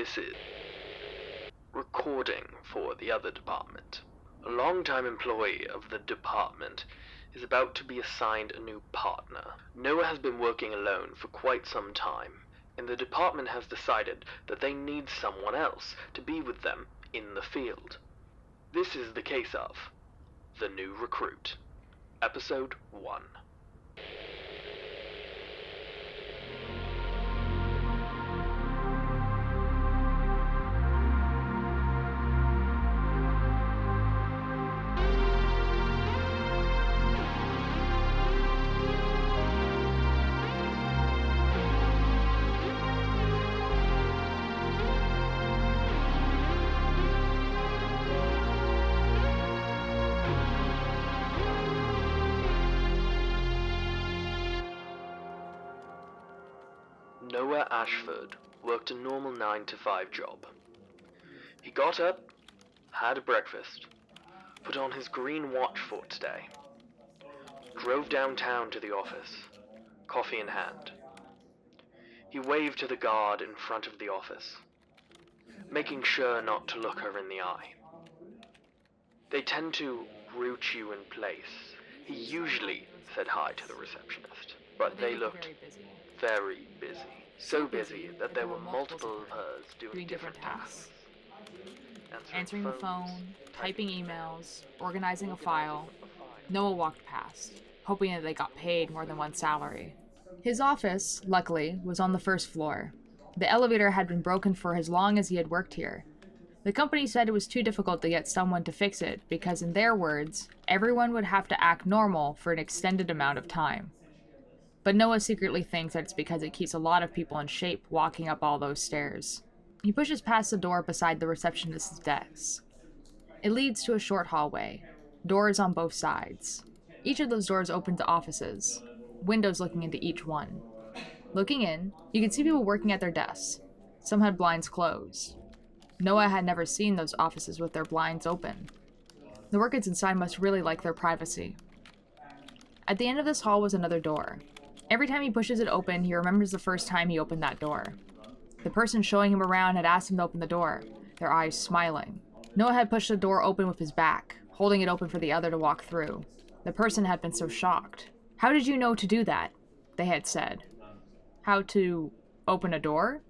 This is recording for the other department. A longtime employee of the department is about to be assigned a new partner. Noah has been working alone for quite some time, and the department has decided that they need someone else to be with them in the field. This is the case of The New Recruit, Episode 1. Noah Ashford worked a normal 9-to-5 job. He got up, had breakfast, put on his green watch for today, drove downtown to the office, coffee in hand. He waved to the guard in front of the office, making sure not to look her in the eye. They tend to root you in place. He usually said hi to the receptionist, but they looked very busy. So busy that there were multiple of hers doing different tasks. Answering the phone, typing emails, organizing a file. Noah walked past, hoping that they got paid more than one salary. His office, luckily, was on the first floor. The elevator had been broken for as long as he had worked here. The company said it was too difficult to get someone to fix it because, in their words, everyone would have to act normal for an extended amount of time. But Noah secretly thinks that it's because it keeps a lot of people in shape walking up all those stairs. He pushes past the door beside the receptionist's desk. It leads to a short hallway, doors on both sides. Each of those doors open to offices, windows looking into each one. Looking in, you can see people working at their desks. Some had blinds closed. Noah had never seen those offices with their blinds open. The workers inside must really like their privacy. At the end of this hall was another door. Every time he pushes it open, he remembers the first time he opened that door. The person showing him around had asked him to open the door, their eyes smiling. Noah had pushed the door open with his back, holding it open for the other to walk through. The person had been so shocked. "How did you know to do that?" they had said. "How to open a door?"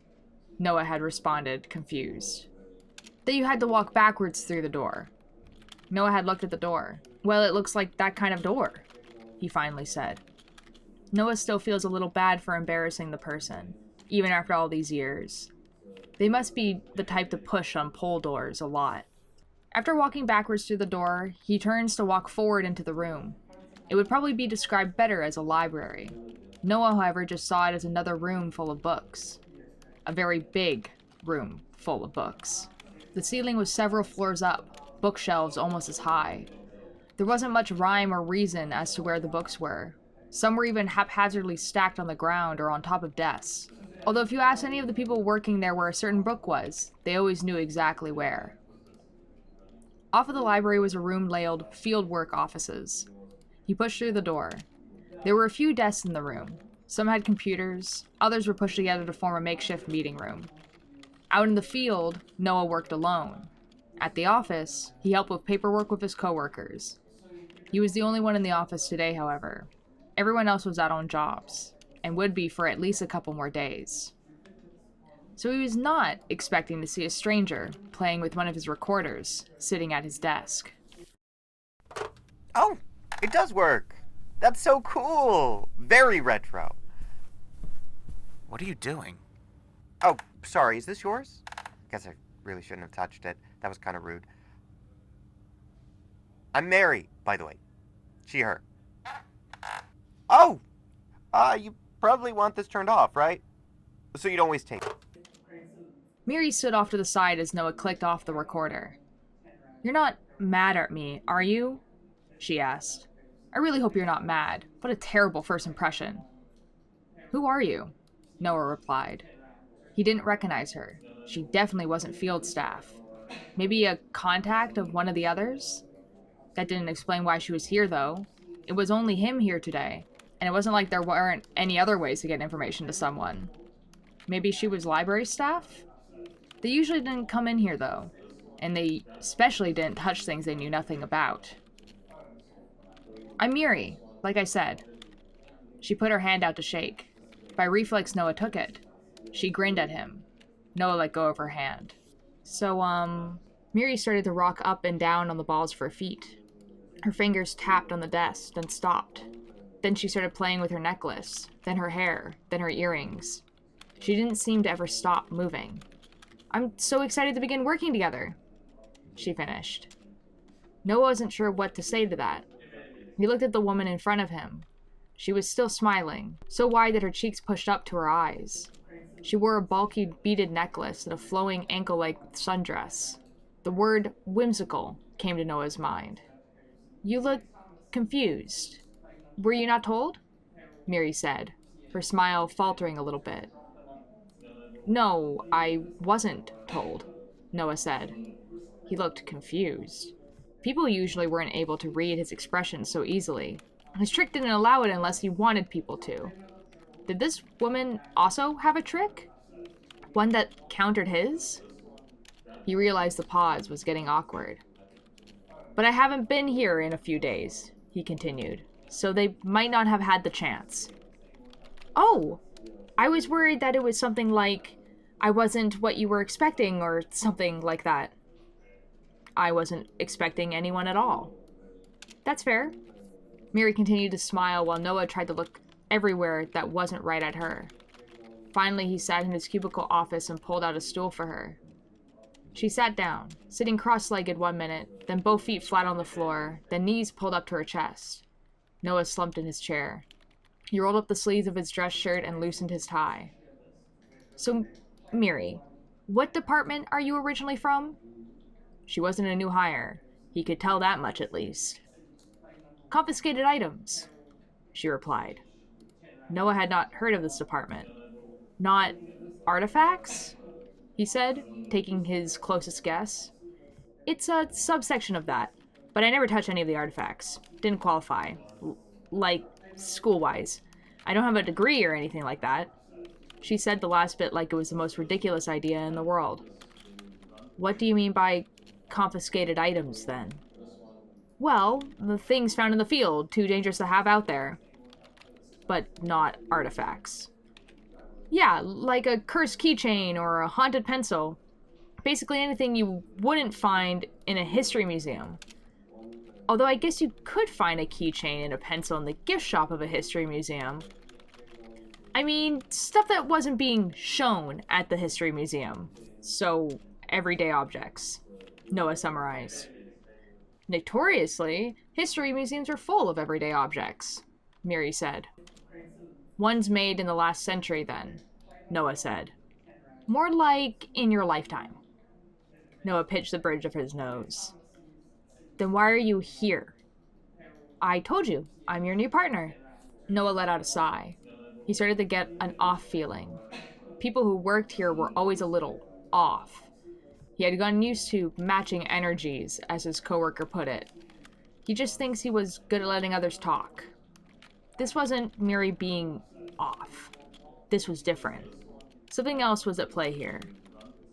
Noah had responded, confused. "That you had to walk backwards through the door." Noah had looked at the door. "Well, it looks like that kind of door," he finally said. Noah still feels a little bad for embarrassing the person, even after all these years. They must be the type to push on pole doors a lot. After walking backwards through the door, he turns to walk forward into the room. It would probably be described better as a library. Noah, however, just saw it as another room full of books. A very big room full of books. The ceiling was several floors up, bookshelves almost as high. There wasn't much rhyme or reason as to where the books were. Some were even haphazardly stacked on the ground or on top of desks. Although if you asked any of the people working there where a certain book was, they always knew exactly where. Off of the library was a room labeled Fieldwork Offices. He pushed through the door. There were a few desks in the room. Some had computers, others were pushed together to form a makeshift meeting room. Out in the field, Noah worked alone. At the office, he helped with paperwork with his coworkers. He was the only one in the office today, however. Everyone else was out on jobs, and would be for at least a couple more days. So he was not expecting to see a stranger playing with one of his recorders, sitting at his desk. Oh, it does work! That's so cool! Very retro. What are you doing? Oh, sorry, is this yours? Guess I really shouldn't have touched it. That was kind of rude. I'm Meri, by the way. She, her. Oh! You probably want this turned off, right? So you don't waste tape. Meri stood off to the side as Noah clicked off the recorder. "You're not mad at me, are you?" she asked. "I really hope you're not mad. What a terrible first impression." "Who are you?" Noah replied. He didn't recognize her. She definitely wasn't field staff. Maybe a contact of one of the others? That didn't explain why she was here, though. It was only him here today, and it wasn't like there weren't any other ways to get information to someone. Maybe she was library staff? They usually didn't come in here, though, and they especially didn't touch things they knew nothing about. I'm Meri, like I said. She put her hand out to shake. By reflex, Noah took it. She grinned at him. Noah let go of her hand. So, Meri started to rock up and down on the balls of her feet. Her fingers tapped on the desk, then stopped. Then she started playing with her necklace, then her hair, then her earrings. She didn't seem to ever stop moving. I'm so excited to begin working together, she finished. Noah wasn't sure what to say to that. He looked at the woman in front of him. She was still smiling, so wide that her cheeks pushed up to her eyes. She wore a bulky beaded necklace and a flowing ankle-length sundress. The word whimsical came to Noah's mind. You look confused. Were you not told? Meri said, her smile faltering a little bit. No, I wasn't told, Noah said. He looked confused. People usually weren't able to read his expression so easily. His trick didn't allow it unless he wanted people to. Did this woman also have a trick? One that countered his? He realized the pause was getting awkward. But I haven't been here in a few days, he continued, so they might not have had the chance. Oh! I was worried that it was something like, I wasn't what you were expecting, or something like that. I wasn't expecting anyone at all. That's fair. Meri continued to smile while Noah tried to look everywhere that wasn't right at her. Finally, he sat in his cubicle office and pulled out a stool for her. She sat down, sitting cross-legged 1 minute, then both feet flat on the floor, then knees pulled up to her chest. Noah slumped in his chair. He rolled up the sleeves of his dress shirt and loosened his tie. So, Meri, what department are you originally from? She wasn't a new hire. He could tell that much at least. Confiscated items, she replied. Noah had not heard of this department. Not artifacts? He said, taking his closest guess. It's a subsection of that, but I never touch any of the artifacts. Didn't qualify. Like, school-wise. I don't have a degree or anything like that. She said the last bit like it was the most ridiculous idea in the world. What do you mean by confiscated items, then? Well, the things found in the field, too dangerous to have out there. But not artifacts. Yeah, like a cursed keychain or a haunted pencil. Basically anything you wouldn't find in a history museum. Although I guess you could find a keychain and a pencil in the gift shop of a history museum. I mean, stuff that wasn't being shown at the history museum. So, everyday objects. Noah summarized. Notoriously, history museums are full of everyday objects, Meri said. Ones made in the last century, then, Noah said. More like in your lifetime. Noah pitched the bridge of his nose. Then why are you here? I told you, I'm your new partner. Noah let out a sigh. He started to get an off feeling. People who worked here were always a little off. He had gotten used to matching energies, as his coworker put it. He just thinks he was good at letting others talk. This wasn't Meri being off. This was different. Something else was at play here.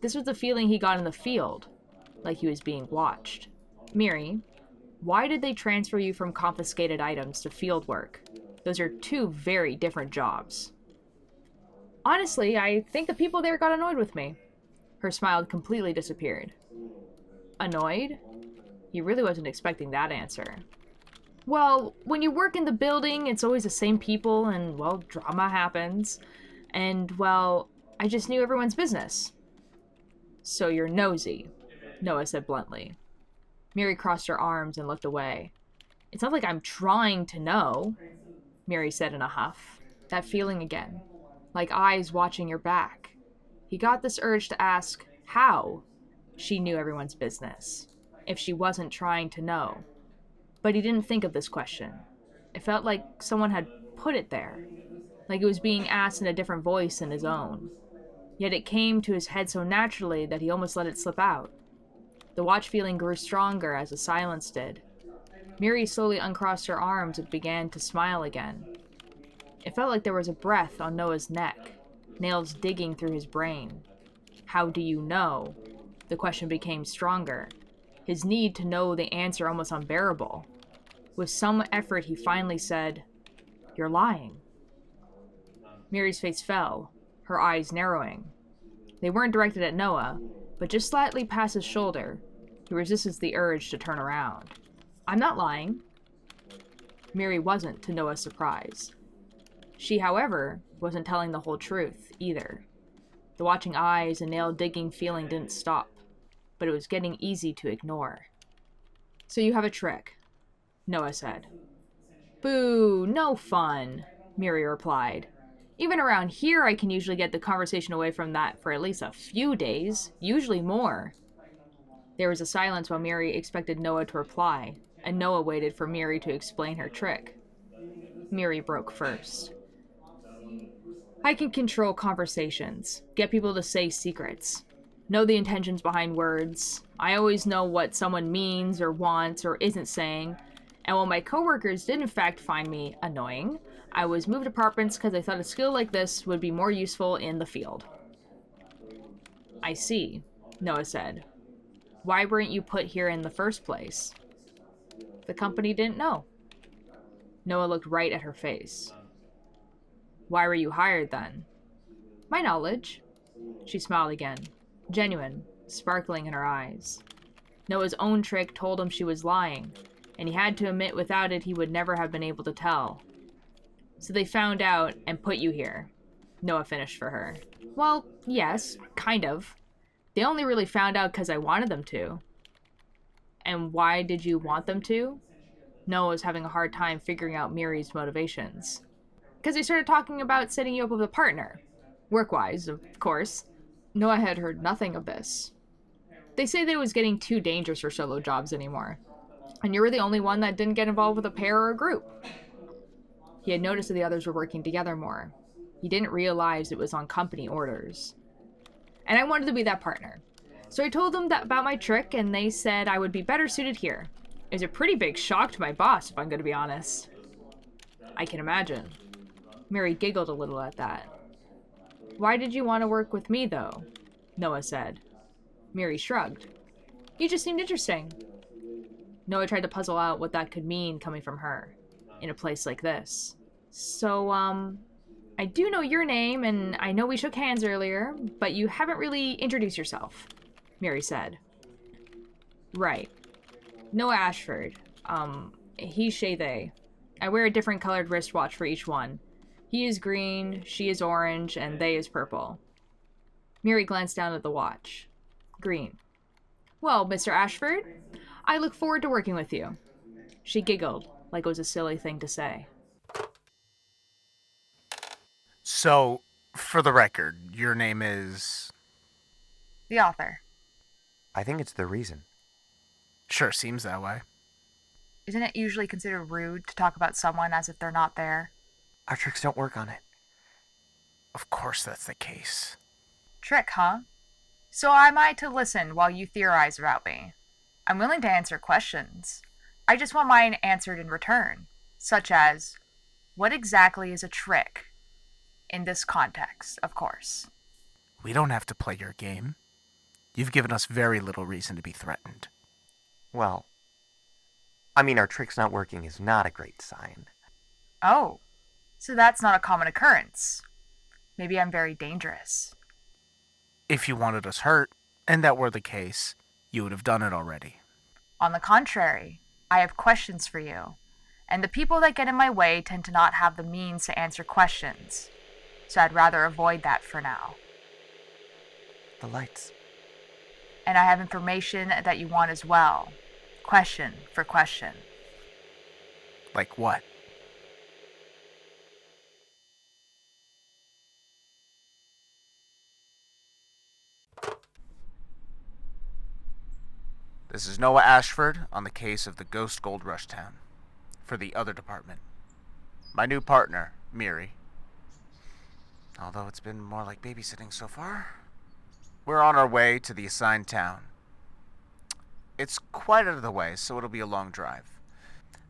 This was the feeling he got in the field, like he was being watched. Meri, why did they transfer you from confiscated items to field work? Those are two very different jobs. Honestly, I think the people there got annoyed with me. Her smile completely disappeared. Annoyed? He really wasn't expecting that answer. Well, when you work in the building, it's always the same people, and, well, drama happens. And, well, I just knew everyone's business. So you're nosy, Noah said bluntly. Meri crossed her arms and looked away. It's not like I'm trying to know, Meri said in a huff. That feeling again, like eyes watching your back. He got this urge to ask how she knew everyone's business, if she wasn't trying to know. But he didn't think of this question. It felt like someone had put it there, like it was being asked in a different voice than his own. Yet it came to his head so naturally that he almost let it slip out. The watch feeling grew stronger as the silence did. Meri slowly uncrossed her arms and began to smile again. It felt like there was a breath on Noah's neck, nails digging through his brain. How do you know? The question became stronger. His need to know the answer almost unbearable. With some effort, he finally said, "You're lying." Meri's face fell, her eyes narrowing. They weren't directed at Noah, but just slightly past his shoulder. He resisted the urge to turn around. "I'm not lying." Meri wasn't, to Noah's surprise. She, however, wasn't telling the whole truth, either. The watching eyes and nail-digging feeling didn't stop, but it was getting easy to ignore. "So you have a trick," Noah said. "Boo, no fun," Meri replied. "Even around here, I can usually get the conversation away from that for at least a few days, usually more." There was a silence while Meri expected Noah to reply, and Noah waited for Meri to explain her trick. Meri broke first. "I can control conversations, get people to say secrets, know the intentions behind words. I always know what someone means or wants or isn't saying, and while my coworkers did in fact find me annoying, I was moved apartments because I thought a skill like this would be more useful in the field." "I see," Noah said. "Why weren't you put here in the first place?" "The company didn't know." Noah looked right at her face. "Why were you hired then?" "My knowledge." She smiled again, genuine, sparkling in her eyes. Noah's own trick told him she was lying, and he had to admit without it he would never have been able to tell. "So they found out and put you here," Noah finished for her. "Well, yes, kind of. They only really found out because I wanted them to." "And why did you want them to?" Noah was having a hard time figuring out Meri's motivations. "Because they started talking about setting you up with a partner. Work-wise, of course." Noah had heard nothing of this. "They say that it was getting too dangerous for solo jobs anymore. And you were the only one that didn't get involved with a pair or a group." He had noticed that the others were working together more. He didn't realize it was on company orders. "And I wanted to be that partner. So I told them about my trick, and they said I would be better suited here. It was a pretty big shock to my boss, if I'm going to be honest." "I can imagine." Meri giggled a little at that. "Why did you want to work with me, though?" Noah said. Meri shrugged. "You just seemed interesting." Noah tried to puzzle out what that could mean coming from her, in a place like this. "So, I do know your name, and I know we shook hands earlier, but you haven't really introduced yourself," Meri said. "Right. Noah Ashford. He, she, they. I wear a different colored wristwatch for each one. He is green, she is orange, and they is purple." Meri glanced down at the watch. Green. "Well, Mr. Ashford, I look forward to working with you." She giggled, like it was a silly thing to say. So, for the record, your name is... The author. I think it's the reason. Sure seems that way. Isn't it usually considered rude to talk about someone as if they're not there? Our tricks don't work on it. Of course that's the case. Trick, huh? So am I to listen while you theorize about me? I'm willing to answer questions. I just want mine answered in return, such as, what exactly is a trick? In this context, of course. We don't have to play your game. You've given us very little reason to be threatened. Well, I mean, our trick's not working is not a great sign. Oh, so that's not a common occurrence. Maybe I'm very dangerous. If you wanted us hurt, and that were the case, you would have done it already. On the contrary, I have questions for you, and the people that get in my way tend to not have the means to answer questions, so I'd rather avoid that for now. The lights. And I have information that you want as well. Question for question. Like what? This is Noah Ashford on the case of the Ghost Gold Rush Town. For the other department. My new partner, Meri. Although it's been more like babysitting so far. We're on our way to the assigned town. It's quite out of the way, so it'll be a long drive.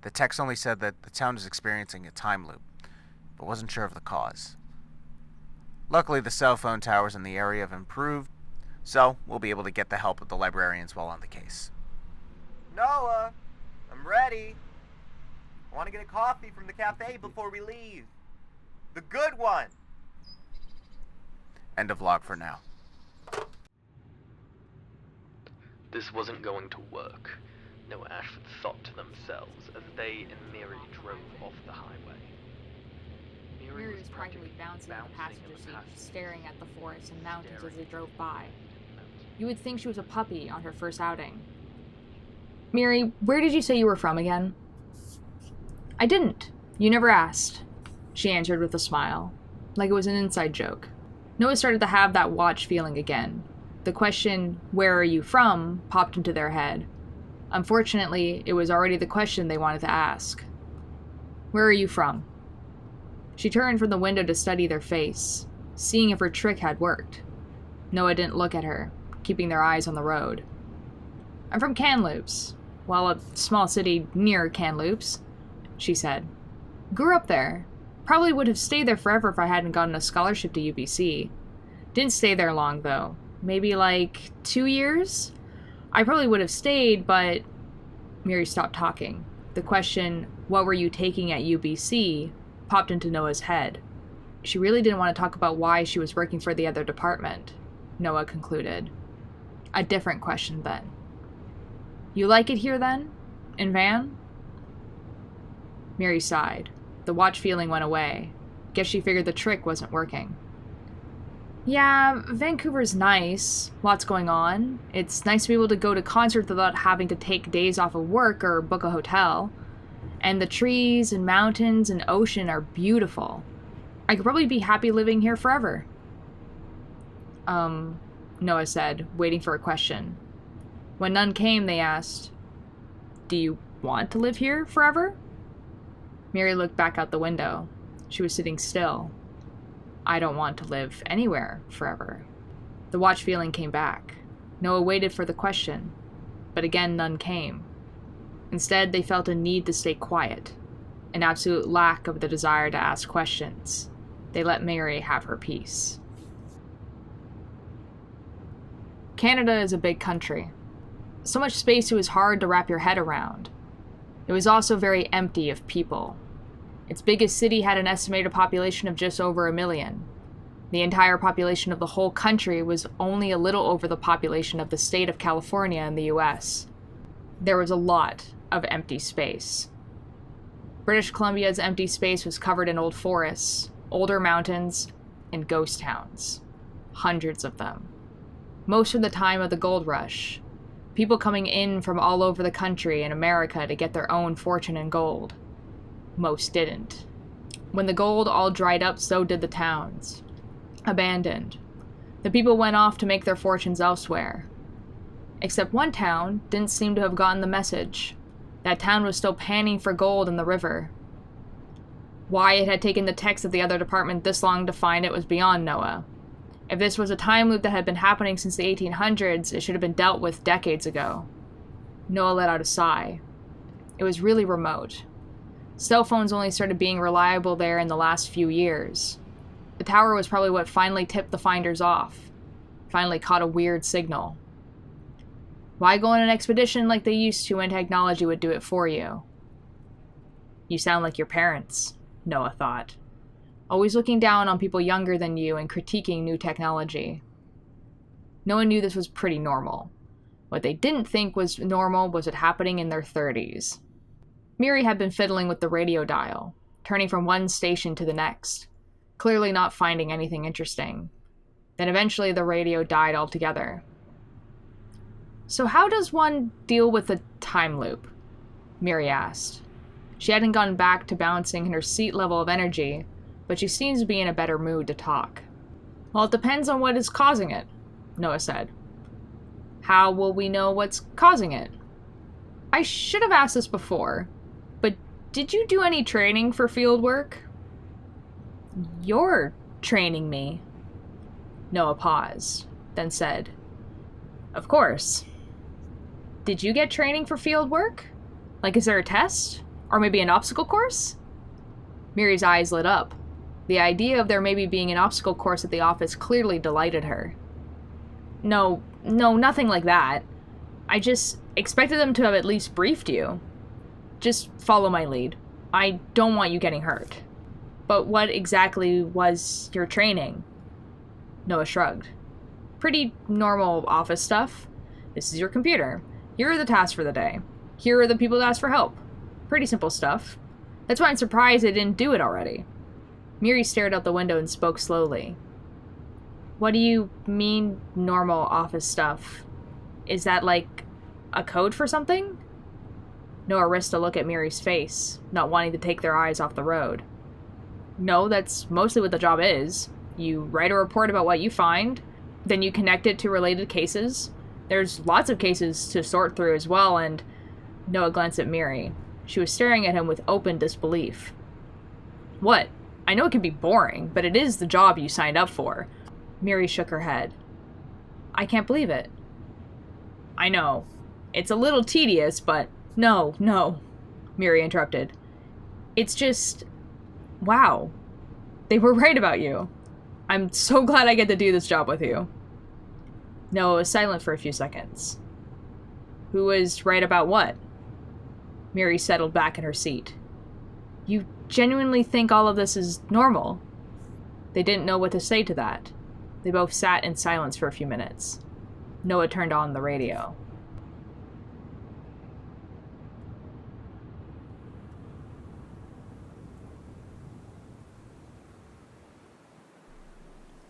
The text only said that the town is experiencing a time loop, but wasn't sure of the cause. Luckily, the cell phone towers in the area have improved, So, we'll be able to get the help of the librarians while on the case. Noah, I'm ready. I want to get a coffee from the cafe before we leave. The good one. End of log for now. This wasn't going to work, Noah Ashford thought to themselves as they and Meri drove off the highway. Meri was practically bouncing in the passenger seat, staring at the forest and mountains as they drove by. You would think she was a puppy on her first outing. Meri, where did you say you were from again? I didn't. You never asked, she answered with a smile, like it was an inside joke. Noah started to have that watch feeling again. The question, where are you from, popped into their head. Unfortunately, it was already the question they wanted to ask. Where are you from? She turned from the window to study their face, seeing if her trick had worked. Noah didn't look at her, keeping their eyes on the road. I'm from Kamloops. Well, a small city near Kamloops, she said. Grew up there. Probably would have stayed there forever if I hadn't gotten a scholarship to UBC. Didn't stay there long, though. Maybe like 2 years? I probably would have stayed, but... Meri stopped talking. The question, what were you taking at UBC, popped into Noah's head. She really didn't want to talk about why she was working for the other department, Noah concluded. A different question, then. You like it here, then? In Van? Meri sighed. The watch feeling went away. Guess she figured the trick wasn't working. Yeah, Vancouver's nice. Lots going on. It's nice to be able to go to concerts without having to take days off of work or book a hotel. And the trees and mountains and ocean are beautiful. I could probably be happy living here forever. Noah said, waiting for a question. When none came, they asked, Do you want to live here forever? Meri looked back out the window. She was sitting still. I don't want to live anywhere forever. The watch feeling came back. Noah waited for the question, but again none came. Instead, they felt a need to stay quiet, an absolute lack of the desire to ask questions. They let Meri have her peace. Canada is a big country. So much space it was hard to wrap your head around. It was also very empty of people. Its biggest city had an estimated population of just over 1 million. The entire population of the whole country was only a little over the population of the state of California in the US. There was a lot of empty space. British Columbia's empty space was covered in old forests, older mountains, and ghost towns. Hundreds of them. Most from the time of the gold rush. People coming in from all over the country and America to get their own fortune in gold. Most didn't. When the gold all dried up, so did the towns. Abandoned. The people went off to make their fortunes elsewhere. Except one town didn't seem to have gotten the message. That town was still panning for gold in the river. Why it had taken the techs of the other department this long to find it was beyond Noah. If this was a time loop that had been happening since the 1800s, it should have been dealt with decades ago. Noah let out a sigh. It was really remote. Cell phones only started being reliable there in the last few years. The tower was probably what finally tipped the finders off. Finally caught a weird signal. Why go on an expedition like they used to when technology would do it for you? You sound like your parents, Noah thought. Always looking down on people younger than you and critiquing new technology. Noah knew this was pretty normal. What they didn't think was normal was it happening in their 30s. Meri had been fiddling with the radio dial, turning from one station to the next, clearly not finding anything interesting. Then eventually the radio died altogether. So how does one deal with a time loop? Meri asked. She hadn't gone back to balancing her seat level of energy, but she seems to be in a better mood to talk. Well, it depends on what is causing it, Noah said. How will we know what's causing it? I should have asked this before, but did you do any training for field work? You're training me. Noah paused, then said, Of course. Did you get training for field work? Like, is there a test? Or maybe an obstacle course? Meri's eyes lit up. The idea of there maybe being an obstacle course at the office clearly delighted her. No, nothing like that. I just expected them to have at least briefed you. Just follow my lead. I don't want you getting hurt. But what exactly was your training? Noah shrugged. Pretty normal office stuff. This is your computer. Here are the tasks for the day. Here are the people that ask for help. Pretty simple stuff. That's why I'm surprised they didn't do it already. Meri stared out the window and spoke slowly. What do you mean, normal office stuff? Is that like a code for something? Noah risked a look at Meri's face, not wanting to take their eyes off the road. No, that's mostly what the job is. You write a report about what you find, then you connect it to related cases. There's lots of cases to sort through as well, and Noah glanced at Meri. She was staring at him with open disbelief. What? I know it can be boring, but it is the job you signed up for. Meri shook her head. I can't believe it. I know. It's a little tedious, but no, Meri interrupted. It's just... wow. They were right about you. I'm so glad I get to do this job with you. Noah was silent for a few seconds. Who was right about what? Meri settled back in her seat. You genuinely think all of this is normal? They didn't know what to say to that. They both sat in silence for a few minutes. Noah turned on the radio.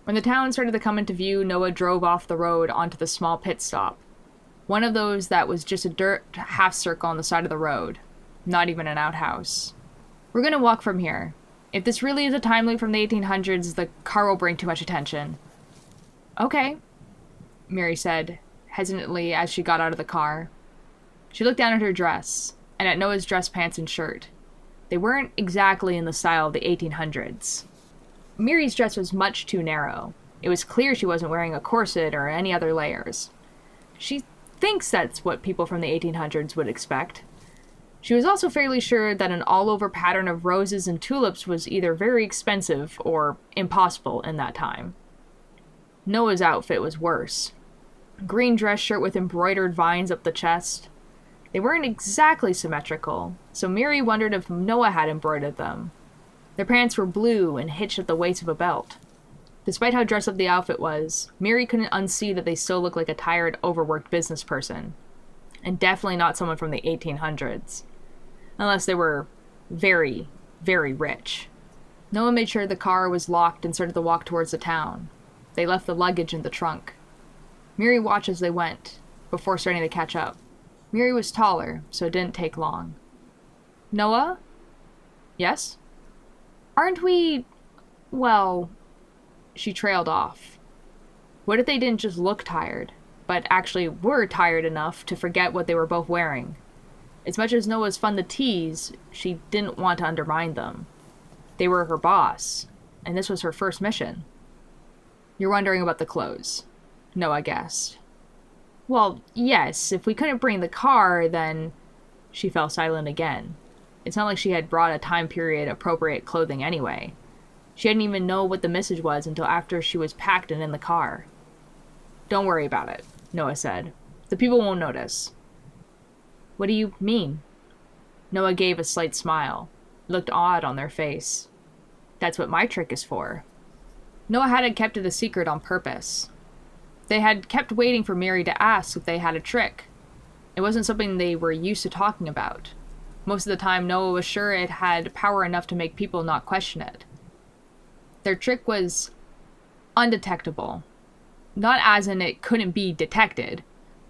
When the town started to come into view, Noah drove off the road onto the small pit stop. One of those that was just a dirt half circle on the side of the road. Not even an outhouse. We're gonna walk from here. If this really is a time loop from the 1800s, the car will bring too much attention. Okay, Meri said, hesitantly as she got out of the car. She looked down at her dress, and at Noah's dress pants and shirt. They weren't exactly in the style of the 1800s. Meri's dress was much too narrow. It was clear she wasn't wearing a corset or any other layers. She thinks that's what people from the 1800s would expect. She was also fairly sure that an all-over pattern of roses and tulips was either very expensive or impossible in that time. Noah's outfit was worse. A green dress shirt with embroidered vines up the chest. They weren't exactly symmetrical, so Meri wondered if Noah had embroidered them. Their pants were blue and hitched at the waist of a belt. Despite how dressed up the outfit was, Meri couldn't unsee that they still looked like a tired, overworked business person. And definitely not someone from the 1800s. Unless they were very, very rich. Noah made sure the car was locked and started to walk towards the town. They left the luggage in the trunk. Meri watched as they went, before starting to catch up. Meri was taller, so it didn't take long. Noah? Yes? Aren't we... well... She trailed off. What if they didn't just look tired, but actually were tired enough to forget what they were both wearing? As much as Noah was fun to tease, she didn't want to undermine them. They were her boss, and this was her first mission. You're wondering about the clothes, Noah guessed. Well, yes, if we couldn't bring the car, then... She fell silent again. It's not like she had brought a time period appropriate clothing anyway. She didn't even know what the message was until after she was packed and in the car. Don't worry about it, Noah said. The people won't notice. What do you mean? Noah gave a slight smile. It looked odd on their face. That's what my trick is for. Noah hadn't kept it a secret on purpose. They had kept waiting for Meri to ask if they had a trick. It wasn't something they were used to talking about. Most of the time, Noah was sure it had power enough to make people not question it. Their trick was undetectable. Not as in it couldn't be detected.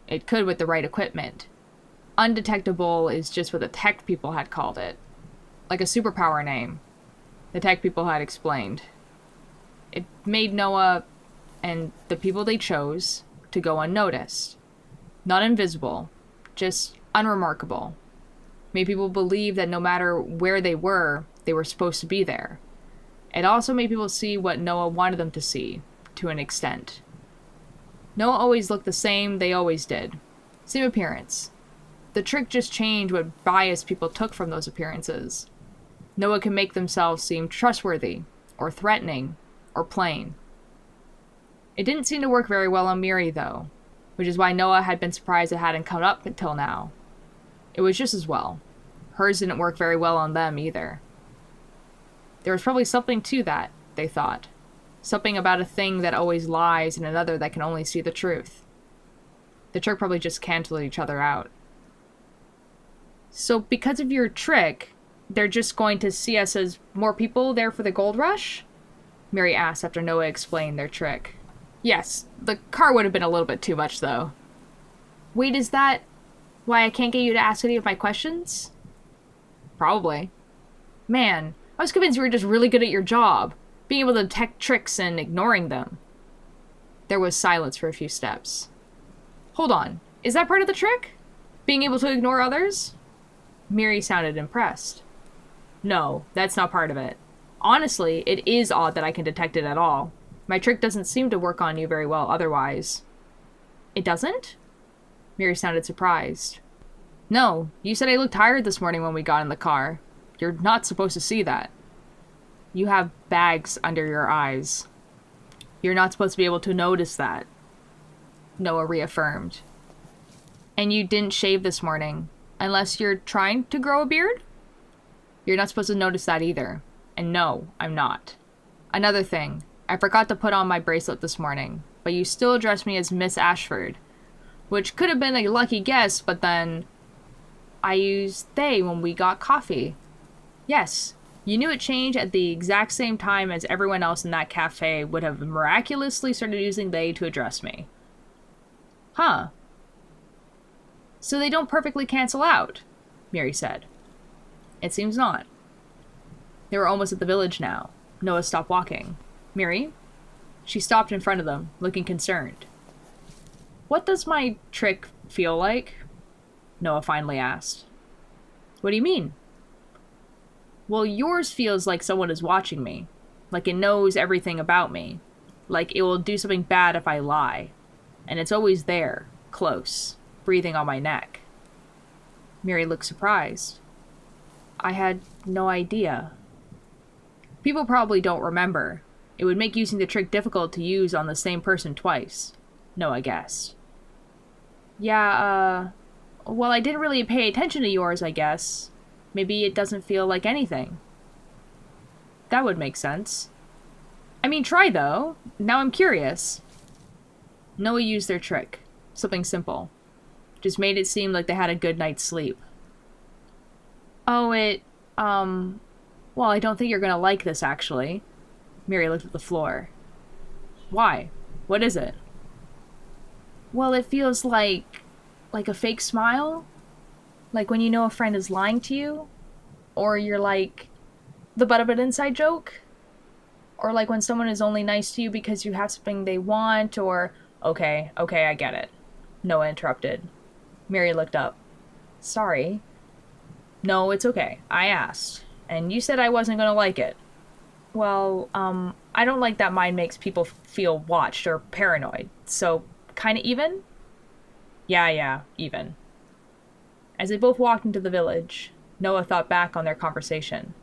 It could with the right equipment. Undetectable is just what the tech people had called it. Like a superpower name. The tech people had explained. It made Noah, and the people they chose, to go unnoticed. Not invisible, just unremarkable. Made people believe that no matter where they were supposed to be there. It also made people see what Noah wanted them to see, to an extent. Noah always looked the same, they always did. Same appearance. The trick just changed what bias people took from those appearances. Noah can make themselves seem trustworthy, or threatening, or plain. It didn't seem to work very well on Meri, though, which is why Noah had been surprised it hadn't come up until now. It was just as well. Hers didn't work very well on them, either. There was probably something to that, they thought. Something about a thing that always lies and another that can only see the truth. The trick probably just canceled each other out. So because of your trick, they're just going to see us as more people there for the gold rush? Meri asked after Noah explained their trick. Yes, the car would have been a little bit too much, though. Wait, is that why I can't get you to ask any of my questions? Probably. Man, I was convinced you were just really good at your job, being able to detect tricks and ignoring them. There was silence for a few steps. Hold on, is that part of the trick? Being able to ignore others? Meri sounded impressed. No, that's not part of it. Honestly, it is odd that I can detect it at all. My trick doesn't seem to work on you very well otherwise. It doesn't? Meri sounded surprised. No, you said I looked tired this morning when we got in the car. You're not supposed to see that. You have bags under your eyes. You're not supposed to be able to notice that. Noah reaffirmed. And you didn't shave this morning, unless you're trying to grow a beard? You're not supposed to notice that either. And no, I'm not. Another thing, I forgot to put on my bracelet this morning, but you still addressed me as Miss Ashford, which could have been a lucky guess, but then I used they when we got coffee. Yes, you knew it changed at the exact same time as everyone else in that cafe would have miraculously started using they to address me. Huh. So they don't perfectly cancel out, Meri said. It seems not. They were almost at the village now. Noah stopped walking. Meri? She stopped in front of them, looking concerned. What does my trick feel like? Noah finally asked. What do you mean? Well, yours feels like someone is watching me. Like it knows everything about me. Like it will do something bad if I lie. And it's always there, close, breathing on my neck. Meri looked surprised. I had no idea. People probably don't remember. It would make using the trick difficult to use on the same person twice. Noah guessed. Yeah, well, I didn't really pay attention to yours, I guess. Maybe it doesn't feel like anything. That would make sense. I mean, try though. Now I'm curious. Noah used their trick. Something simple. Just made it seem like they had a good night's sleep. Oh, well, I don't think you're gonna like this, actually. Meri looked at the floor. Why? What is it? Well, it feels like a fake smile. Like when you know a friend is lying to you. Or you're like the butt of an inside joke. Or like when someone is only nice to you because you have something they want, or... Okay, I get it. Noah interrupted. Meri looked up. Sorry. No, it's okay. I asked. And you said I wasn't gonna like it. Well, I don't like that mine makes people feel watched or paranoid. So, kinda even? Yeah, even. As they both walked into the village, Noah thought back on their conversation.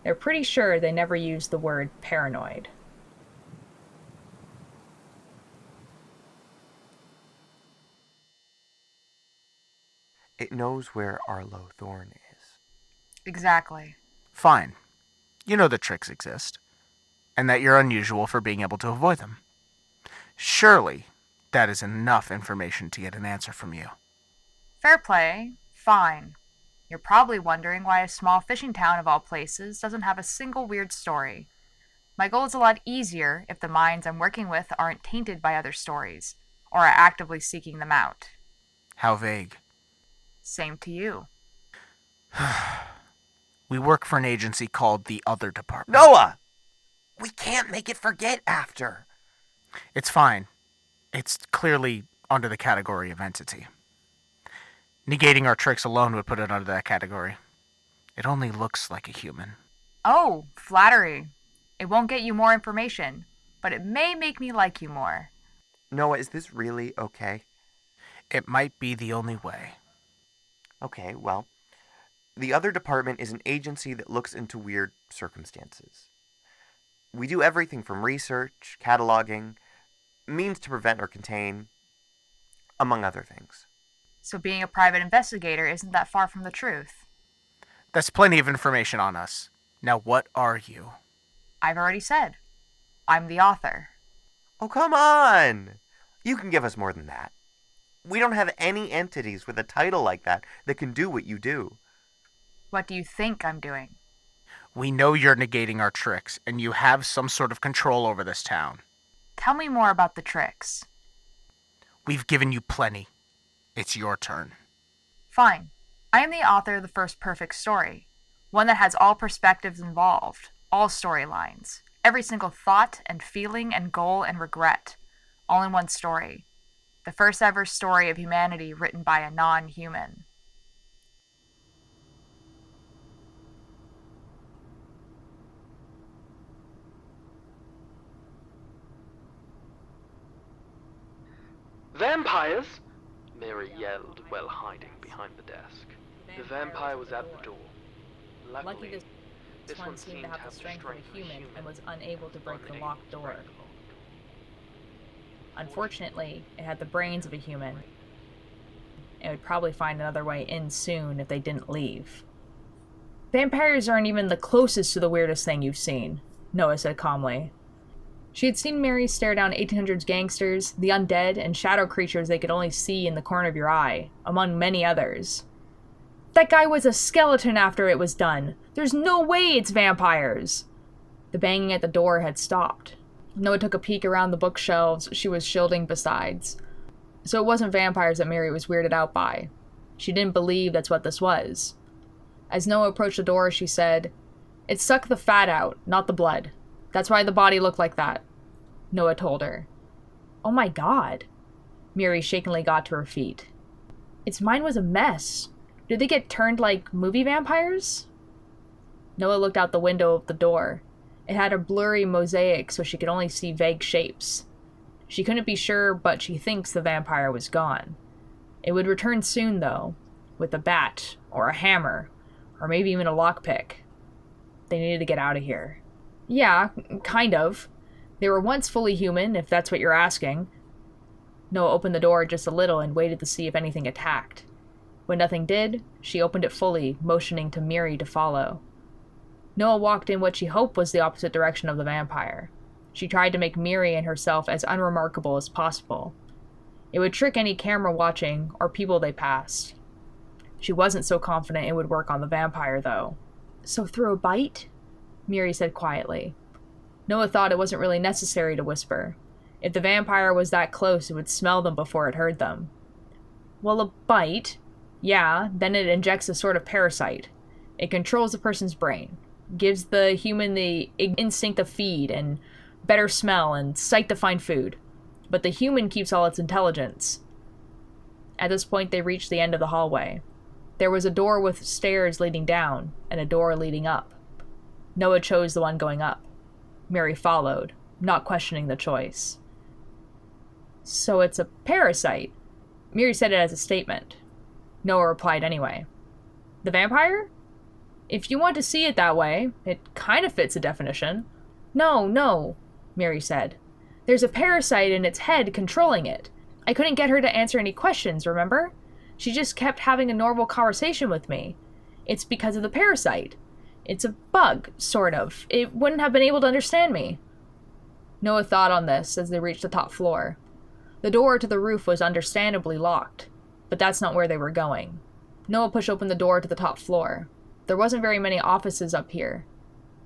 They're pretty sure they never used the word paranoid. It knows where Arlo Thorn is. Exactly. Fine. You know the tricks exist, and that you're unusual for being able to avoid them. Surely, that is enough information to get an answer from you. Fair play. Fine. You're probably wondering why a small fishing town of all places doesn't have a single weird story. My goal is a lot easier if the minds I'm working with aren't tainted by other stories, or are actively seeking them out. How vague. Same to you. We work for an agency called the Other Department. Noah! We can't make it forget after. It's fine. It's clearly under the category of entity. Negating our tricks alone would put it under that category. It only looks like a human. Oh, flattery. It won't get you more information, but it may make me like you more. Noah, is this really okay? It might be the only way. Okay, well, the Other Department is an agency that looks into weird circumstances. We do everything from research, cataloging, means to prevent or contain, among other things. So being a private investigator isn't that far from the truth. That's plenty of information on us. Now what are you? I've already said. I'm the author. Oh, come on! You can give us more than that. We don't have any entities with a title like that can do what you do. What do you think I'm doing? We know you're negating our tricks, and you have some sort of control over this town. Tell me more about the tricks. We've given you plenty. It's your turn. Fine. I am the author of the first perfect story. One that has all perspectives involved, all storylines, every single thought and feeling and goal and regret, all in one story. The first ever story of humanity written by a non-human. Vampires! Meri yelled while hiding behind the desk. The vampire was at the door. Luckily, This one seemed to have the strength of a human and was unable to break the locked door. Unfortunately, it had the brains of a human. It would probably find another way in soon if they didn't leave. Vampires aren't even the closest to the weirdest thing you've seen, Noah said calmly. She had seen Meri stare down 1800s gangsters, the undead, and shadow creatures they could only see in the corner of your eye, among many others. That guy was a skeleton after it was done. There's no way it's vampires. The banging at the door had stopped. Noah took a peek around the bookshelves she was shielding besides. So it wasn't vampires that Meri was weirded out by. She didn't believe that's what this was. As Noah approached the door, she said, "It sucked the fat out, not the blood. That's why the body looked like that," Noah told her. Oh my god. Meri shakingly got to her feet. Its mind was a mess. Did they get turned like movie vampires? Noah looked out the window of the door. It had a blurry mosaic so she could only see vague shapes. She couldn't be sure, but she thinks the vampire was gone. It would return soon, though, with a bat, or a hammer, or maybe even a lockpick. They needed to get out of here. Yeah, kind of. They were once fully human, if that's what you're asking. Noah opened the door just a little and waited to see if anything attacked. When nothing did, she opened it fully, motioning to Meri to follow. Noah walked in what she hoped was the opposite direction of the vampire. She tried to make Meri and herself as unremarkable as possible. It would trick any camera watching or people they passed. She wasn't so confident it would work on the vampire, though. "So through a bite?" Meri said quietly. Noah thought it wasn't really necessary to whisper. If the vampire was that close, it would smell them before it heard them. Well, a bite? Yeah, then it injects a sort of parasite. It controls the person's brain, gives the human the instinct of feed and better smell and sight to find food. But the human keeps all its intelligence. At this point, they reached the end of the hallway. There was a door with stairs leading down, and a door leading up. Noah chose the one going up. Meri followed, not questioning the choice. So it's a parasite. Meri said it as a statement. Noah replied anyway. The vampire? If you want to see it that way, it kind of fits the definition. No, Meri said. There's a parasite in its head controlling it. I couldn't get her to answer any questions, remember? She just kept having a normal conversation with me. It's because of the parasite. It's a bug, sort of. It wouldn't have been able to understand me. Noah thought on this as they reached the top floor. The door to the roof was understandably locked, but that's not where they were going. Noah pushed open the door to the top floor. There wasn't very many offices up here,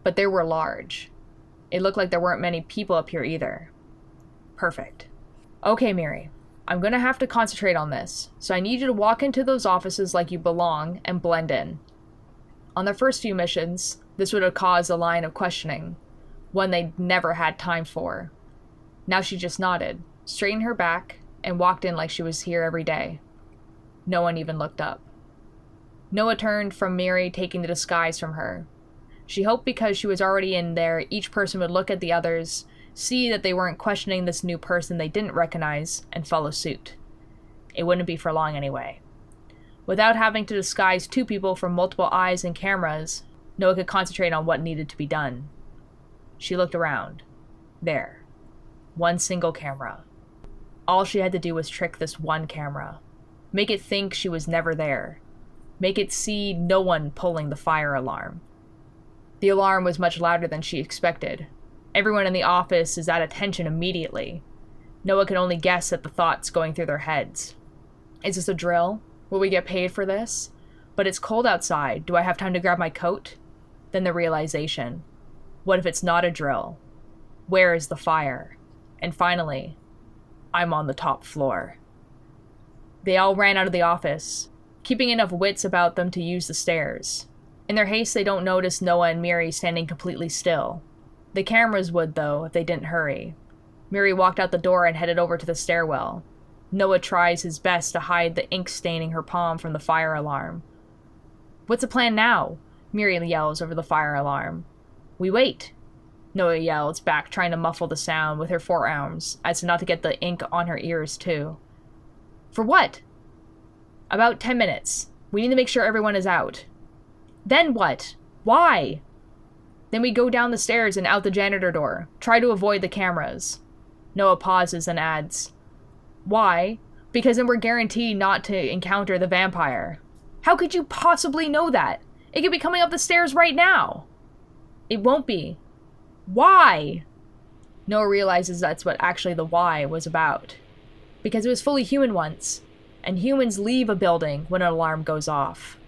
but they were large. It looked like there weren't many people up here either. Perfect. Okay, Meri, I'm gonna have to concentrate on this, so I need you to walk into those offices like you belong and blend in. On their first few missions, this would have caused a line of questioning, one they'd never had time for. Now she just nodded, straightened her back, and walked in like she was here every day. No one even looked up. Noah turned from Meri, taking the disguise from her. She hoped because she was already in there, each person would look at the others, see that they weren't questioning this new person they didn't recognize, and follow suit. It wouldn't be for long anyway. Without having to disguise two people from multiple eyes and cameras, Noah could concentrate on what needed to be done. She looked around. There. One single camera. All she had to do was trick this one camera. Make it think she was never there. Make it see no one pulling the fire alarm. The alarm was much louder than she expected. Everyone in the office is at attention immediately. Noah can only guess at the thoughts going through their heads. Is this a drill? Will we get paid for this? But it's cold outside. Do I have time to grab my coat? Then the realization. What if it's not a drill? Where is the fire? And finally, I'm on the top floor. They all ran out of the office, keeping enough wits about them to use the stairs. In their haste, they don't notice Noah and Meri standing completely still. The cameras would, though, if they didn't hurry. Meri walked out the door and headed over to the stairwell. Noah tries his best to hide the ink staining her palm from the fire alarm. What's the plan now? Meri yells over the fire alarm. We wait. Noah yells back, trying to muffle the sound with her forearms, as not to get the ink on her ears, too. For what? About 10 minutes. We need to make sure everyone is out. Then what? Why? Then we go down the stairs and out the janitor door. Try to avoid the cameras. Noah pauses and adds, Why? Because then we're guaranteed not to encounter the vampire. How could you possibly know that? It could be coming up the stairs right now. It won't be. Why? Noah realizes that's what actually the why was about. Because it was fully human once, and humans leave a building when an alarm goes off.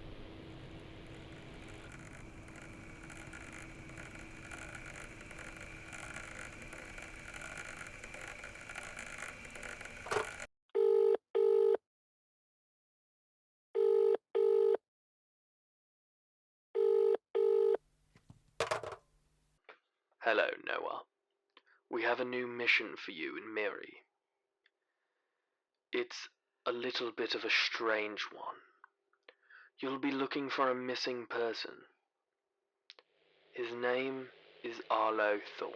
Hello, Noah. We have a new mission for you and Meri. It's a little bit of a strange one. You'll be looking for a missing person. His name is Arlo Thorn.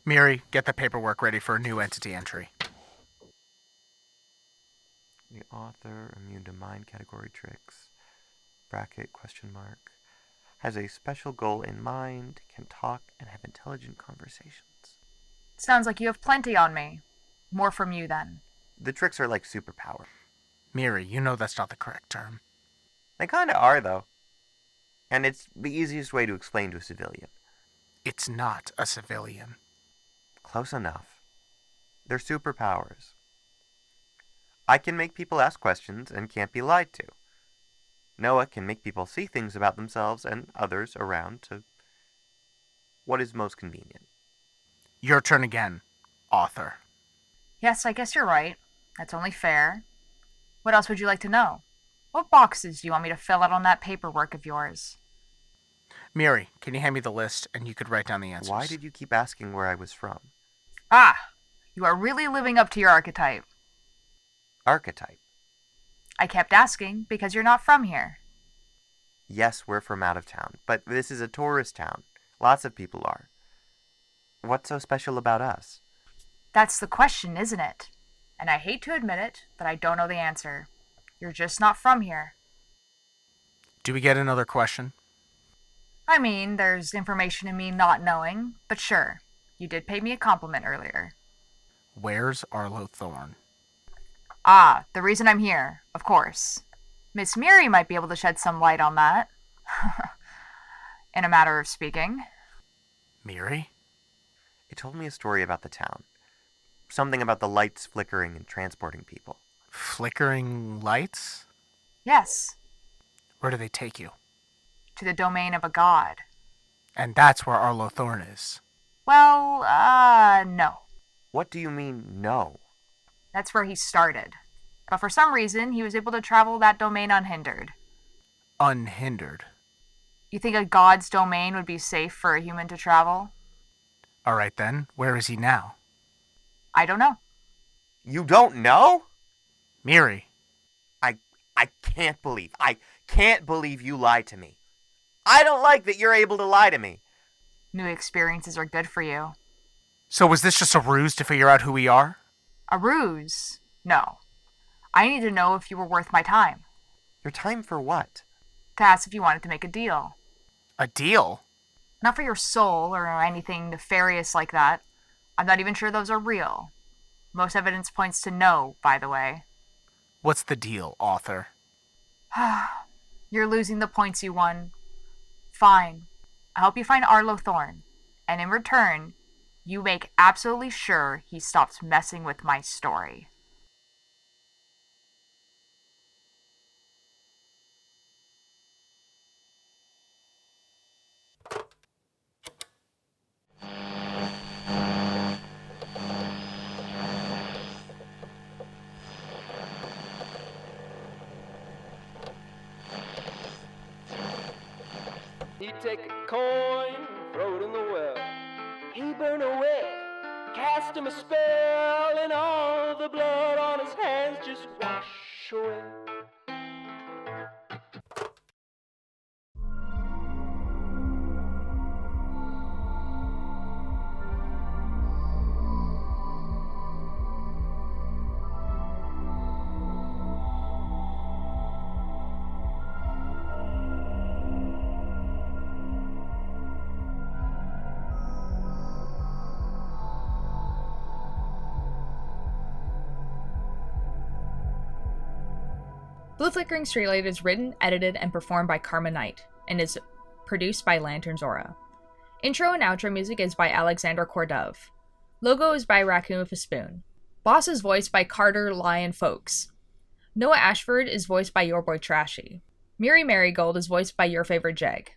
Meri, get the paperwork ready for a new entity entry. The author, immune to mind category tricks, bracket, question mark, has a special goal in mind, can talk, and have intelligent conversations. Sounds like you have plenty on me. More from you, then. The tricks are like superpower. Meri, you know that's not the correct term. They kinda are, though. And it's the easiest way to explain to a civilian. It's not a civilian. Close enough. They're superpowers. I can make people ask questions and can't be lied to. Noah can make people see things about themselves and others around to what is most convenient. Your turn again, author. Yes, I guess you're right. That's only fair. What else would you like to know? What boxes do you want me to fill out on that paperwork of yours? Meri, can you hand me the list and you could write down the answers? Why did you keep asking where I was from? Ah, you are really living up to your archetype. Archetype? I kept asking because you're not from here. Yes, we're from out of town, but this is a tourist town. Lots of people are. What's so special about us? That's the question, isn't it? And I hate to admit it, but I don't know the answer. You're just not from here. Do we get another question? I mean, there's information in me not knowing, but sure. You did pay me a compliment earlier. Where's Arlo Thorn? Ah, the reason I'm here, of course. Miss Meri might be able to shed some light on that. In a matter of speaking. Meri? It told me a story about the town. Something about the lights flickering and transporting people. Flickering lights? Yes. Where do they take you? To the domain of a god. And that's where Arlo Thorn is. Well, no. What do you mean, no? That's where he started. But for some reason, he was able to travel that domain unhindered. Unhindered? You think a god's domain would be safe for a human to travel? Alright then, where is he now? I don't know. You don't know? Meri. I can't believe you lied to me. I don't like that you're able to lie to me. New experiences are good for you. So was this just a ruse to figure out who we are? A ruse? No. I need to know if you were worth my time. Your time for what? to ask if you wanted to make a deal. A deal? Not for your soul or anything nefarious like that. I'm not even sure those are real. Most evidence points to no, by the way. What's the deal, author? You're losing the points you won. Fine. I help you find Arlo Thorn. And in return, you make absolutely sure he stops messing with my story. He'd take a coin, throw it in the well. He burned away, cast him a spell, and all the blood on his hands just wash away. Blue Flickering Streetlight is written, edited, and performed by Karma Knight, and is produced by Lantuans Aura. Intro and outro music is by Alexander Kordov. Logo is by Raccoon with a Spoon. Boss is voiced by Carter Lyon Folks. Noah Ashford is voiced by Your Boy Trashy. Meri Marigold is voiced by YourfavoriteJegg.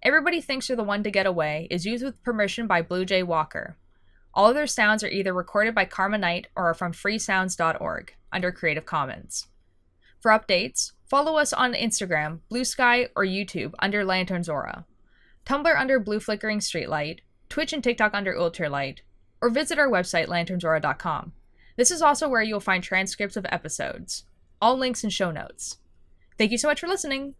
Everybody Thinks You're the One to Get Away is used with permission by Blue Jay Walker. All other sounds are either recorded by Karma Knight or are from freesounds.org, under Creative Commons. For updates, follow us on Instagram, Blue Sky, or YouTube under Lantuans Aura, Tumblr under Blue Flickering Streetlight, Twitch and TikTok under UltearLight, or visit our website lantuansaura.com. This is also where you'll find transcripts of episodes. All links and show notes. Thank you so much for listening!